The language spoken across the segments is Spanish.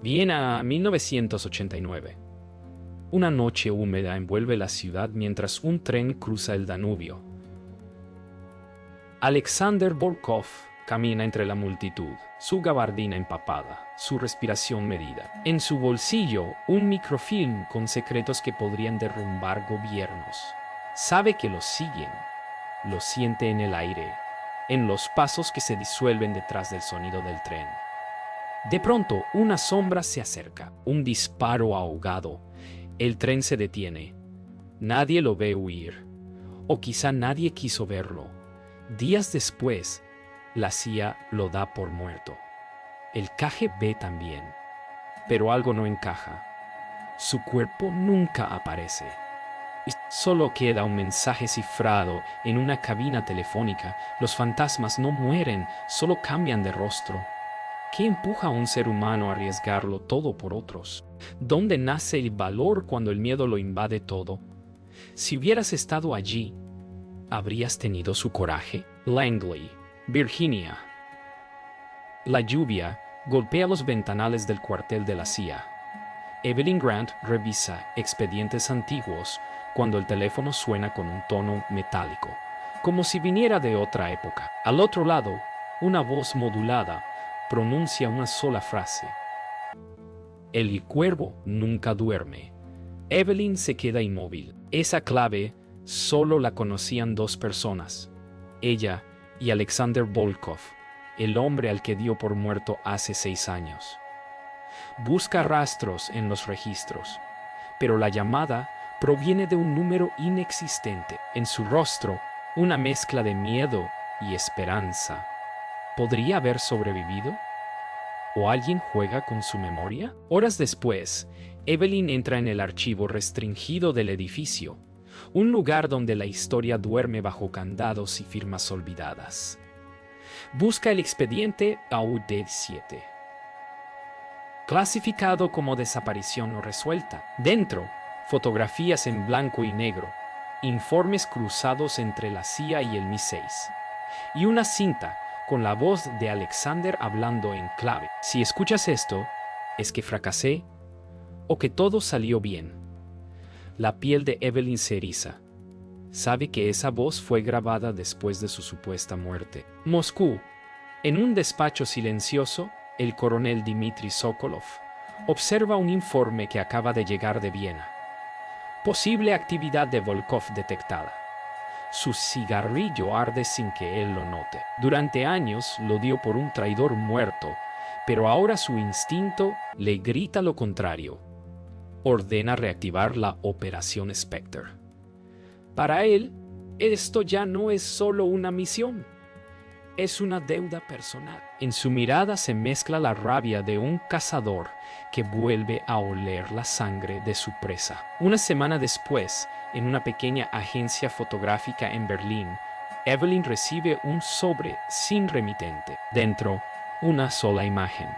Viena, 1989. Una noche húmeda envuelve la ciudad mientras un tren cruza el Danubio. Alexander Volkov camina entre la multitud, su gabardina empapada, su respiración medida. En su bolsillo, un microfilm con secretos que podrían derrumbar gobiernos. Sabe que los siguen. Lo siente en el aire, en los pasos que se disuelven detrás del sonido del tren. De pronto, una sombra se acerca, un disparo ahogado. El tren se detiene. Nadie lo ve huir. O quizá nadie quiso verlo. Días después, la CIA lo da por muerto. El KGB también. Pero algo no encaja. Su cuerpo nunca aparece. Y solo queda un mensaje cifrado en una cabina telefónica. Los fantasmas no mueren, solo cambian de rostro. ¿Qué empuja a un ser humano a arriesgarlo todo por otros? ¿Dónde nace el valor cuando el miedo lo invade todo? Si hubieras estado allí, ¿habrías tenido su coraje? Langley, Virginia. La lluvia golpea los ventanales del cuartel de la CIA. Evelyn Grant revisa expedientes antiguos cuando el teléfono suena con un tono metálico, como si viniera de otra época. Al otro lado, una voz modulada pronuncia una sola frase. El cuervo nunca duerme. Evelyn se queda inmóvil. Esa clave solo la conocían dos personas, ella y Alexander Volkov, el hombre al que dio por muerto hace 6 años. Busca rastros en los registros, pero la llamada proviene de un número inexistente. En su rostro, una mezcla de miedo y esperanza. ¿Podría haber sobrevivido? ¿O alguien juega con su memoria? Horas después, Evelyn entra en el archivo restringido del edificio, un lugar donde la historia duerme bajo candados y firmas olvidadas. Busca el expediente AUD-7, clasificado como desaparición no resuelta. Dentro, fotografías en blanco y negro, informes cruzados entre la CIA y el MI6, y una cinta con la voz de Alexander hablando en clave. Si escuchas esto, es que fracasé o que todo salió bien. La piel de Evelyn se eriza. Sabe que esa voz fue grabada después de su supuesta muerte. Moscú. En un despacho silencioso, el coronel Dmitry Sokolov observa un informe que acaba de llegar de Viena. Posible actividad de Volkov detectada. Su cigarrillo arde sin que él lo note. Durante años lo dio por un traidor muerto, pero ahora su instinto le grita lo contrario. Ordena reactivar la Operación Spectre. Para él, esto ya no es solo una misión, es una deuda personal. En su mirada se mezcla la rabia de un cazador que vuelve a oler la sangre de su presa. Una semana después, en una pequeña agencia fotográfica en Berlín, Evelyn recibe un sobre sin remitente. Dentro, una sola imagen.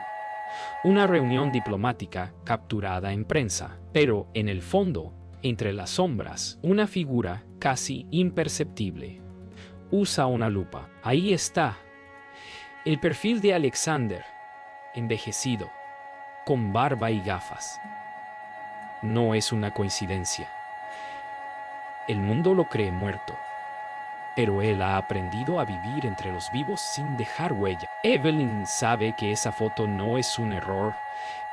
Una reunión diplomática capturada en prensa, pero en el fondo, entre las sombras, una figura casi imperceptible. Usa una lupa. Ahí está. El perfil de Alexander, envejecido, con barba y gafas. No es una coincidencia. El mundo lo cree muerto, pero él ha aprendido a vivir entre los vivos sin dejar huella. Evelyn sabe que esa foto no es un error,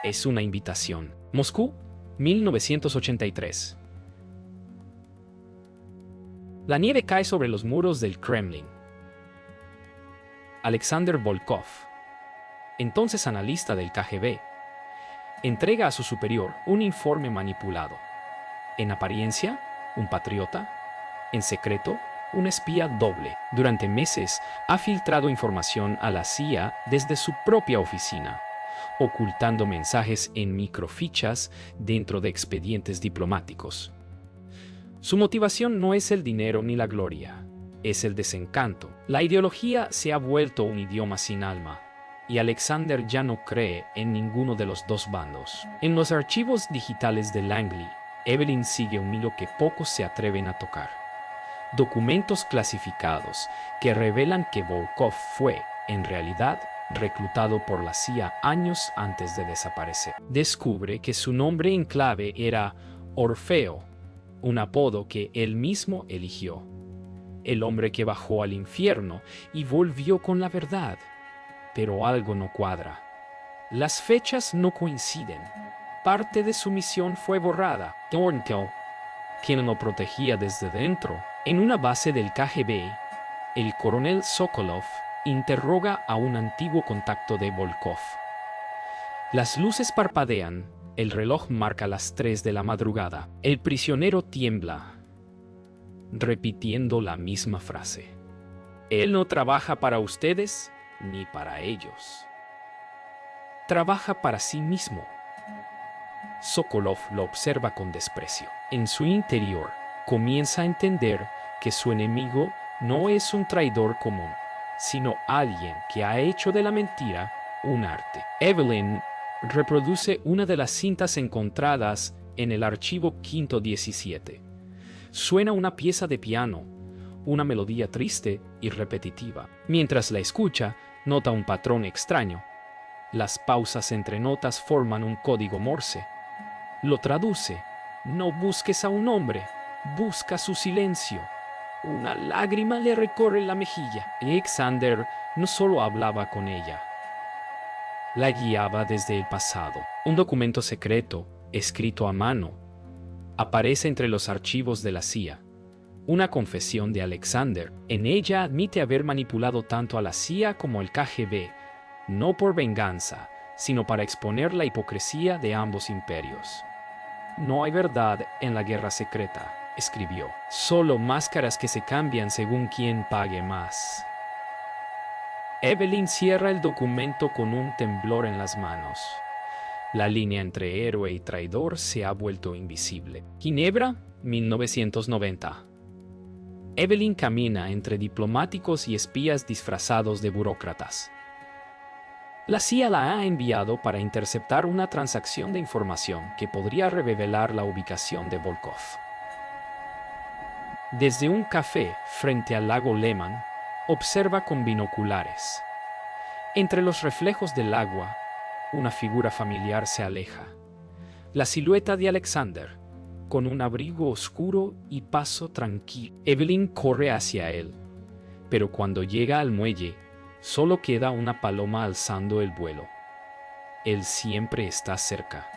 es una invitación. Moscú, 1983. La nieve cae sobre los muros del Kremlin. Alexander Volkov, entonces analista del KGB, entrega a su superior un informe manipulado. En apariencia, un patriota. En secreto, un espía doble. Durante meses ha filtrado información a la CIA desde su propia oficina, ocultando mensajes en microfichas dentro de expedientes diplomáticos. Su motivación no es el dinero ni la gloria, es el desencanto. La ideología se ha vuelto un idioma sin alma, y Alexander ya no cree en ninguno de los dos bandos. En los archivos digitales de Langley, Evelyn sigue un hilo que pocos se atreven a tocar. Documentos clasificados que revelan que Volkov fue, en realidad, reclutado por la CIA años antes de desaparecer. Descubre que su nombre en clave era Orfeo, un apodo que él mismo eligió. El hombre que bajó al infierno y volvió con la verdad. Pero algo no cuadra. Las fechas no coinciden. Parte de su misión fue borrada. Thornhill, quien lo protegía desde dentro, en una base del KGB, el coronel Sokolov interroga a un antiguo contacto de Volkov. Las luces parpadean, el reloj marca las 3 de la madrugada. El prisionero tiembla, repitiendo la misma frase. Él no trabaja para ustedes ni para ellos. Trabaja para sí mismo. Sokolov lo observa con desprecio. En su interior, comienza a entender que su enemigo no es un traidor común, sino alguien que ha hecho de la mentira un arte. Evelyn reproduce una de las cintas encontradas en el archivo 517. Suena una pieza de piano, una melodía triste y repetitiva. Mientras la escucha, nota un patrón extraño. Las pausas entre notas forman un código Morse. Lo traduce. No busques a un hombre, busca su silencio. Una lágrima le recorre la mejilla. Alexander no solo hablaba con ella, la guiaba desde el pasado. Un documento secreto, escrito a mano, aparece entre los archivos de la CIA. Una confesión de Alexander. En ella admite haber manipulado tanto a la CIA como al KGB, no por venganza, sino para exponer la hipocresía de ambos imperios. No hay verdad en la guerra secreta, escribió. Solo máscaras que se cambian según quien pague más. Evelyn cierra el documento con un temblor en las manos. La línea entre héroe y traidor se ha vuelto invisible. Ginebra, 1990. Evelyn camina entre diplomáticos y espías disfrazados de burócratas. La CIA la ha enviado para interceptar una transacción de información que podría revelar la ubicación de Volkov. Desde un café frente al lago Lehmann, observa con binoculares. Entre los reflejos del agua, una figura familiar se aleja. La silueta de Alexander, con un abrigo oscuro y paso tranquilo. Evelyn corre hacia él, pero cuando llega al muelle, solo queda una paloma alzando el vuelo. Él siempre está cerca.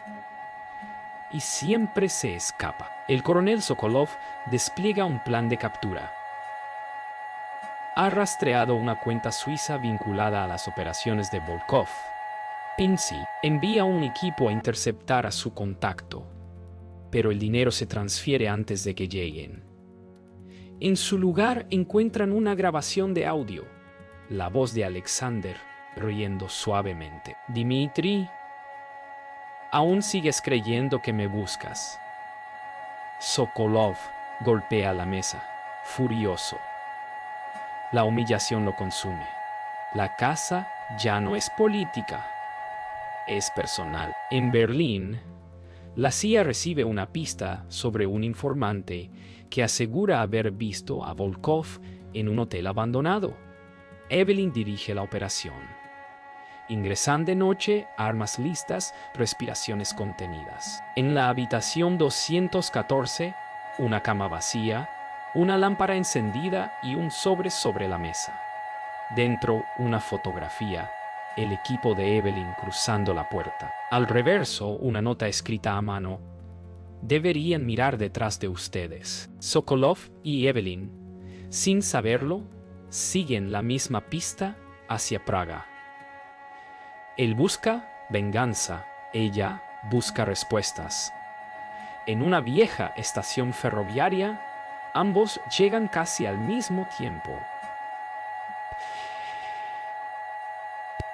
Y siempre se escapa. El coronel Sokolov despliega un plan de captura. Ha rastreado una cuenta suiza vinculada a las operaciones de Volkov. Pincy envía un equipo a interceptar a su contacto, pero el dinero se transfiere antes de que lleguen. En su lugar encuentran una grabación de audio, la voz de Alexander riendo suavemente. Dmitri, aún sigues creyendo que me buscas. Sokolov golpea la mesa, furioso. La humillación lo consume. La caza ya no es política, es personal. En Berlín, la CIA recibe una pista sobre un informante que asegura haber visto a Volkov en un hotel abandonado. Evelyn dirige la operación. Ingresan de noche, armas listas, respiraciones contenidas. En la habitación 214, una cama vacía, una lámpara encendida y un sobre la mesa. Dentro, una fotografía, el equipo de Evelyn cruzando la puerta. Al reverso, una nota escrita a mano. Deberían mirar detrás de ustedes. Sokolov y Evelyn, sin saberlo, siguen la misma pista hacia Praga. Él busca venganza, ella busca respuestas. En una vieja estación ferroviaria, ambos llegan casi al mismo tiempo.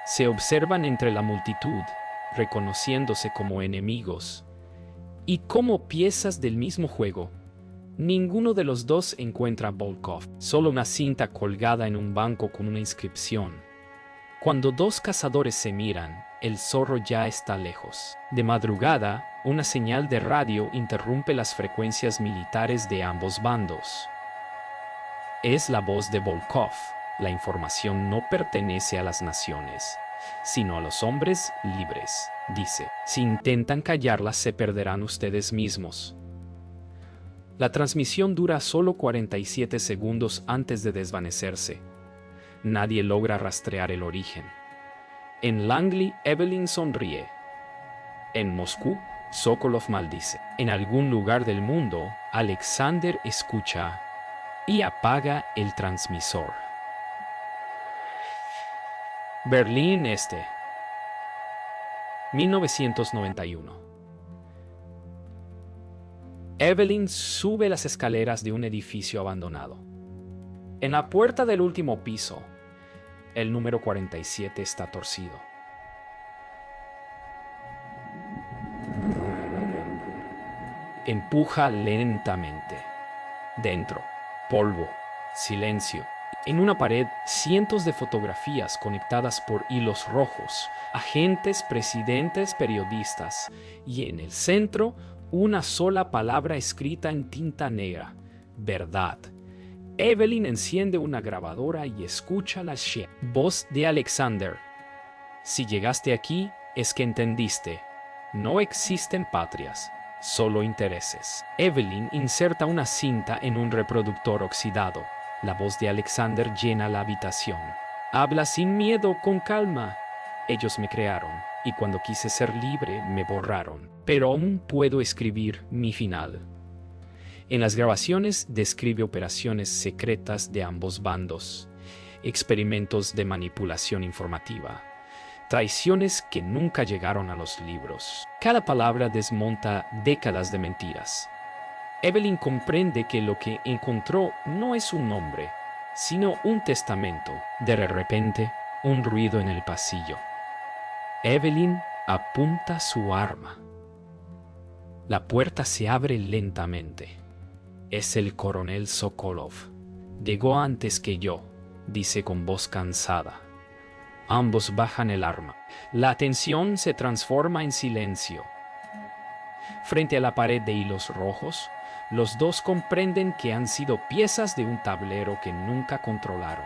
Se observan entre la multitud, reconociéndose como enemigos y como piezas del mismo juego. Ninguno de los dos encuentra a Volkov, solo una cinta colgada en un banco con una inscripción. Cuando dos cazadores se miran, el zorro ya está lejos. De madrugada, una señal de radio interrumpe las frecuencias militares de ambos bandos. Es la voz de Volkov. La información no pertenece a las naciones, sino a los hombres libres. Dice, si intentan callarlas se perderán ustedes mismos. La transmisión dura solo 47 segundos antes de desvanecerse. Nadie logra rastrear el origen. En Langley, Evelyn sonríe. En Moscú, Sokolov maldice. En algún lugar del mundo, Alexander escucha y apaga el transmisor. Berlín Este, 1991. Evelyn sube las escaleras de un edificio abandonado. En la puerta del último piso, el número 47 está torcido. Empuja lentamente. Dentro, polvo, silencio. En una pared, cientos de fotografías conectadas por hilos rojos, agentes, presidentes, periodistas. Y en el centro, una sola palabra escrita en tinta negra: verdad. Evelyn enciende una grabadora y escucha la voz de Alexander. Si llegaste aquí, es que entendiste. No existen patrias, solo intereses. Evelyn inserta una cinta en un reproductor oxidado. La voz de Alexander llena la habitación. Habla sin miedo, con calma. Ellos me crearon, y cuando quise ser libre, me borraron. Pero aún puedo escribir mi final. En las grabaciones describe operaciones secretas de ambos bandos, experimentos de manipulación informativa, traiciones que nunca llegaron a los libros. Cada palabra desmonta décadas de mentiras. Evelyn comprende que lo que encontró no es un nombre, sino un testamento. De repente, un ruido en el pasillo. Evelyn apunta su arma. La puerta se abre lentamente. Es el coronel Sokolov. Llegó antes que yo, dice con voz cansada. Ambos bajan el arma. La tensión se transforma en silencio. Frente a la pared de hilos rojos, los dos comprenden que han sido piezas de un tablero que nunca controlaron.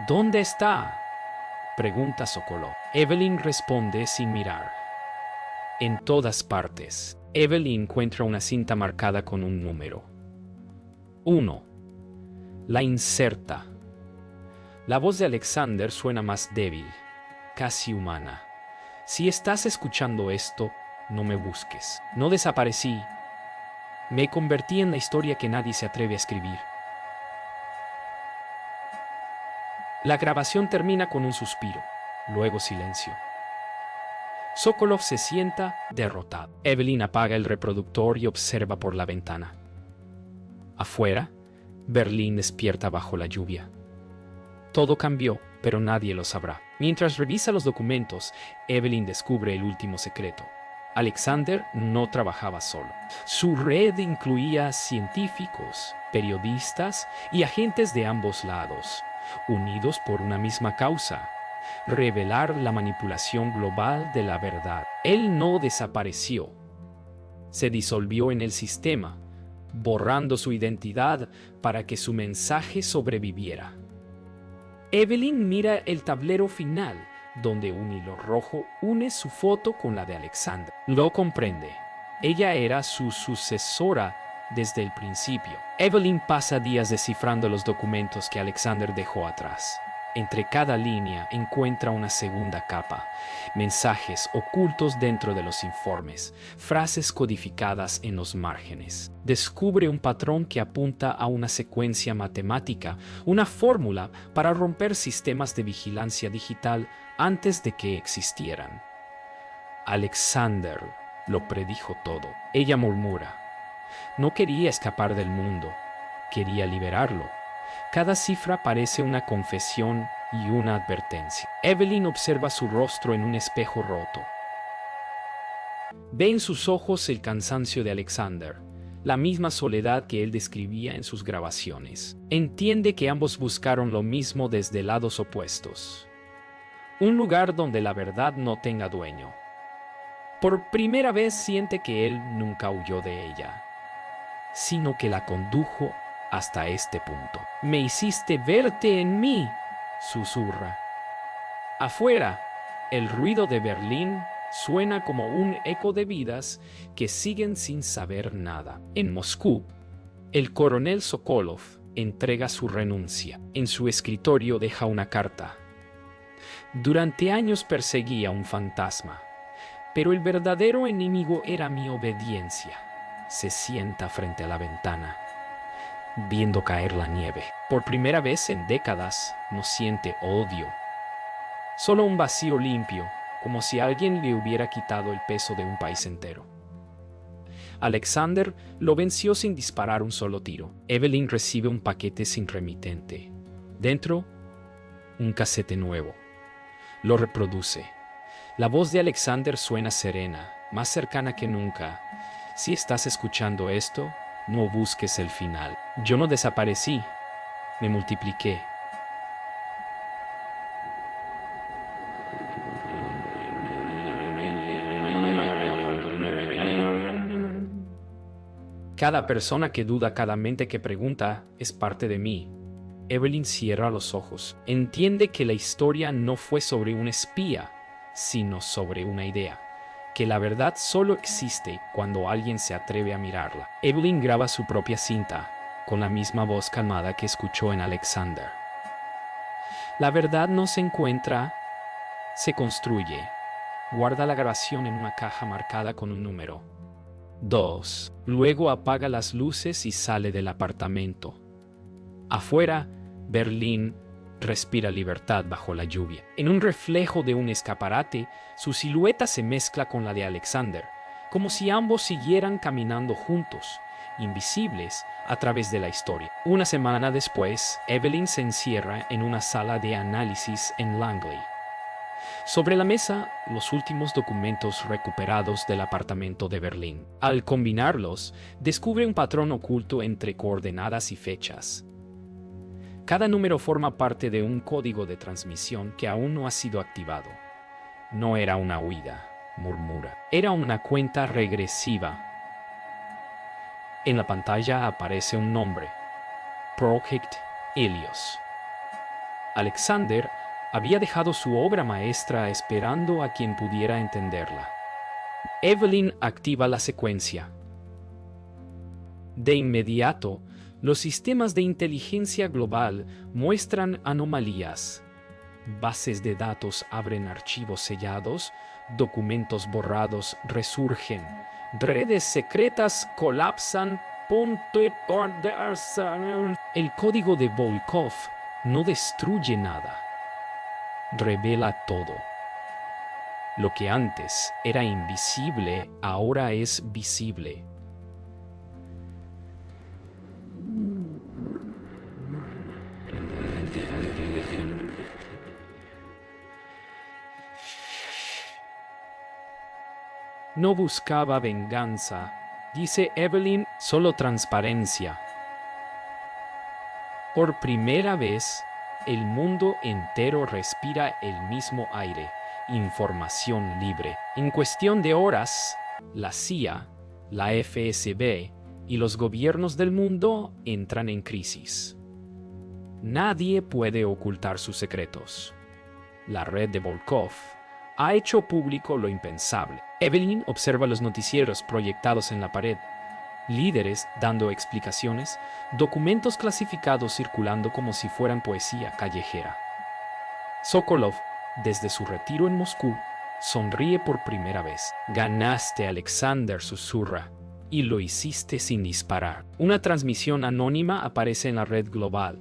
¿Dónde está?, pregunta Sokolov. Evelyn responde sin mirar. En todas partes. Evelyn encuentra una cinta marcada con un número. 1. La inserta. La voz de Alexander suena más débil, casi humana. Si estás escuchando esto, no me busques. No desaparecí. Me convertí en la historia que nadie se atreve a escribir. La grabación termina con un suspiro, luego silencio. Sokolov se sienta derrotado. Evelyn apaga el reproductor y observa por la ventana. Afuera, Berlín despierta bajo la lluvia. Todo cambió, pero nadie lo sabrá. Mientras revisa los documentos, Evelyn descubre el último secreto. Alexander no trabajaba solo. Su red incluía científicos, periodistas y agentes de ambos lados, unidos por una misma causa: revelar la manipulación global de la verdad. Él no desapareció. Se disolvió en el sistema, borrando su identidad para que su mensaje sobreviviera. Evelyn mira el tablero final, donde un hilo rojo une su foto con la de Alexander. Lo comprende. Ella era su sucesora desde el principio. Evelyn pasa días descifrando los documentos que Alexander dejó atrás. Entre cada línea encuentra una segunda capa, mensajes ocultos dentro de los informes, frases codificadas en los márgenes. Descubre un patrón que apunta a una secuencia matemática, una fórmula para romper sistemas de vigilancia digital antes de que existieran. Alexander lo predijo todo. Ella murmura. No quería escapar del mundo, quería liberarlo. Cada cifra parece una confesión y una advertencia. Evelyn observa su rostro en un espejo roto. Ve en sus ojos el cansancio de Alexander, la misma soledad que él describía en sus grabaciones. Entiende que ambos buscaron lo mismo desde lados opuestos. Un lugar donde la verdad no tenga dueño. Por primera vez siente que él nunca huyó de ella, sino que la condujo hasta este punto. Me hiciste verte en mí, susurra. Afuera, El ruido de Berlín suena como un eco de vidas que siguen sin saber nada. En Moscú, el coronel Sokolov entrega su renuncia. En su escritorio deja una carta. Durante años perseguía un fantasma, pero el verdadero enemigo era mi obediencia. Se sienta frente a la ventana, viendo caer la nieve. Por primera vez en décadas, no siente odio, solo un vacío limpio, como si alguien le hubiera quitado el peso de un país entero. Alexander lo venció sin disparar un solo tiro. Evelyn recibe un paquete sin remitente. Dentro, un casete nuevo. Lo reproduce. La voz de Alexander suena serena, más cercana que nunca. Si estás escuchando esto, no busques el final. Yo no desaparecí, me multipliqué. Cada persona que duda, cada mente que pregunta, es parte de mí. Evelyn cierra los ojos. Entiende que la historia no fue sobre un espía, sino sobre una idea. Que la verdad solo existe cuando alguien se atreve a mirarla. Evelyn graba su propia cinta, con la misma voz calmada que escuchó en Alexander. La verdad no se encuentra, se construye. Guarda la grabación en una caja marcada con un número. 2. Luego apaga las luces y sale del apartamento. Afuera, Berlín respira libertad bajo la lluvia. En un reflejo de un escaparate, su silueta se mezcla con la de Alexander, como si ambos siguieran caminando juntos, invisibles, a través de la historia. Una semana después, Evelyn se encierra en una sala de análisis en Langley. Sobre la mesa, los últimos documentos recuperados del apartamento de Berlín. Al combinarlos, descubre un patrón oculto entre coordenadas y fechas. Cada número forma parte de un código de transmisión que aún no ha sido activado. No era una huida, murmura. Era una cuenta regresiva. En la pantalla aparece un nombre: Project Helios. Alexander había dejado su obra maestra esperando a quien pudiera entenderla. Evelyn activa la secuencia. De inmediato, los sistemas de inteligencia global muestran anomalías. Bases de datos abren archivos sellados, documentos borrados resurgen, redes secretas colapsan. El código de Volkov no destruye nada. Revela todo. Lo que antes era invisible ahora es visible. No buscaba venganza, dice Evelyn, solo transparencia. Por primera vez, el mundo entero respira el mismo aire, información libre. En cuestión de horas, la CIA, la FSB y los gobiernos del mundo entran en crisis. Nadie puede ocultar sus secretos. La red de Volkov ha hecho público lo impensable. Evelyn observa los noticieros proyectados en la pared, líderes dando explicaciones, documentos clasificados circulando como si fueran poesía callejera. Sokolov, desde su retiro en Moscú, sonríe por primera vez. Ganaste, Alexander, susurra, y lo hiciste sin disparar. Una transmisión anónima aparece en la red global.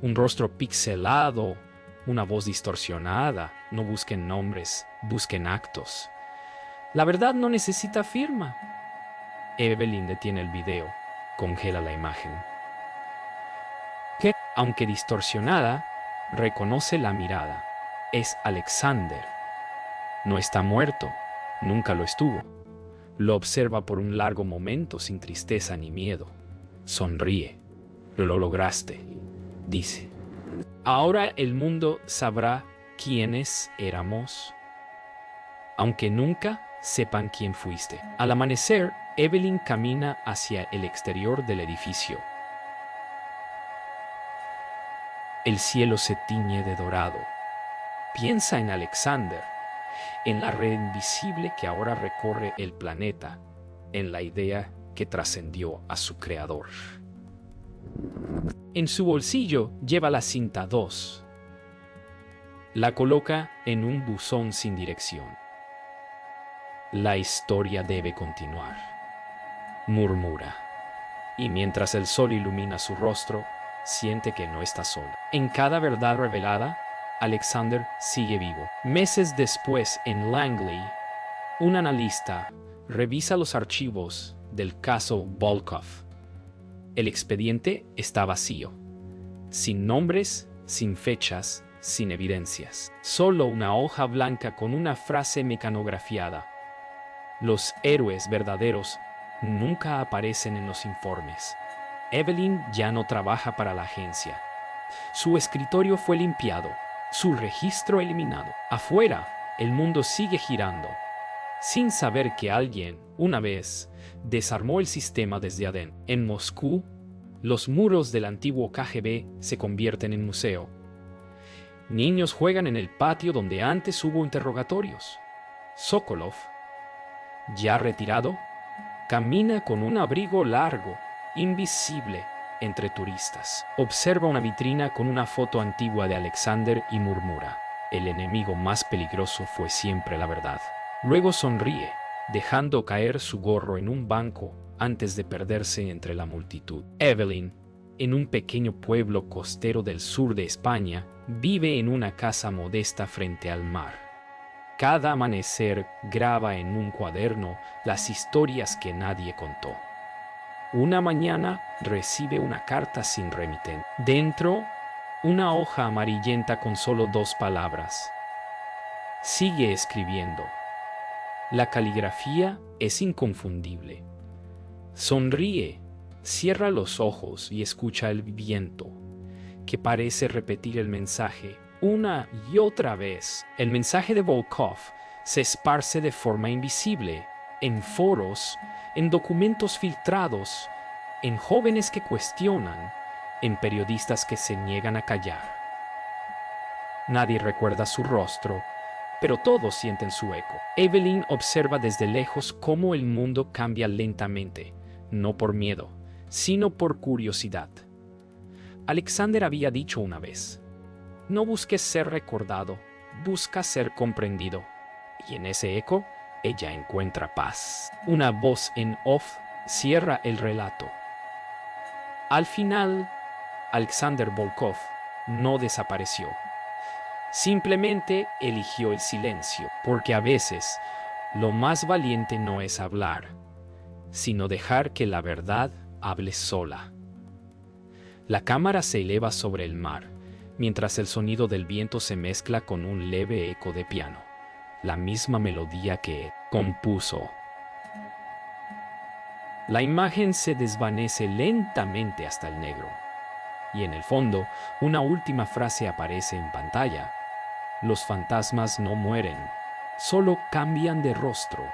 Un rostro pixelado, una voz distorsionada. No busquen nombres, busquen actos. La verdad no necesita firma. Evelyn detiene el video, congela la imagen. Que, aunque distorsionada, reconoce la mirada. Es Alexander. No está muerto, nunca lo estuvo. Lo observa por un largo momento sin tristeza ni miedo. Sonríe. Lo lograste, dice. Ahora el mundo sabrá quiénes éramos, aunque nunca sepan quién fuiste. Al amanecer, Evelyn camina hacia el exterior del edificio. El cielo se tiñe de dorado. Piensa en Alexander, en la red invisible que ahora recorre el planeta, en la idea que trascendió a su creador. En su bolsillo lleva la cinta 2. La coloca en un buzón sin dirección. La historia debe continuar, murmura. Y mientras el sol ilumina su rostro, siente que no está sola. En cada verdad revelada, Alexander sigue vivo. Meses después, en Langley, un analista revisa los archivos del caso Volkov. El expediente está vacío, sin nombres, sin fechas, sin evidencias. Solo una hoja blanca con una frase mecanografiada. Los héroes verdaderos nunca aparecen en los informes. Evelyn ya no trabaja para la agencia. Su escritorio fue limpiado, su registro eliminado. Afuera, el mundo sigue girando, sin saber que alguien, una vez, desarmó el sistema desde adentro. En Moscú, los muros del antiguo KGB se convierten en museo. Niños juegan en el patio donde antes hubo interrogatorios. Sokolov, ya retirado, camina con un abrigo largo, invisible, entre turistas. Observa una vitrina con una foto antigua de Alexander y murmura: el enemigo más peligroso fue siempre la verdad. Luego sonríe, dejando caer su gorro en un banco antes de perderse entre la multitud. Evelyn, en un pequeño pueblo costero del sur de España, vive en una casa modesta frente al mar. Cada amanecer graba en un cuaderno las historias que nadie contó. Una mañana recibe una carta sin remitente. Dentro, una hoja amarillenta con solo 2 palabras. Sigue escribiendo. La caligrafía es inconfundible. Sonríe, cierra los ojos y escucha el viento, que parece repetir el mensaje una y otra vez. El mensaje de Volkov se esparce de forma invisible, en foros, en documentos filtrados, en jóvenes que cuestionan, en periodistas que se niegan a callar. Nadie recuerda su rostro, pero todos sienten su eco. Evelyn observa desde lejos cómo el mundo cambia lentamente, no por miedo, sino por curiosidad. Alexander había dicho una vez: no busques ser recordado, busca ser comprendido. Y en ese eco, ella encuentra paz. Una voz en off cierra el relato. Al final, Alexander Volkov no desapareció. Simplemente eligió el silencio, porque a veces lo más valiente no es hablar, sino dejar que la verdad hable sola. La cámara se eleva sobre el mar, mientras el sonido del viento se mezcla con un leve eco de piano, la misma melodía que compuso. La imagen se desvanece lentamente hasta el negro, y en el fondo, una última frase aparece en pantalla: los fantasmas no mueren, solo cambian de rostro.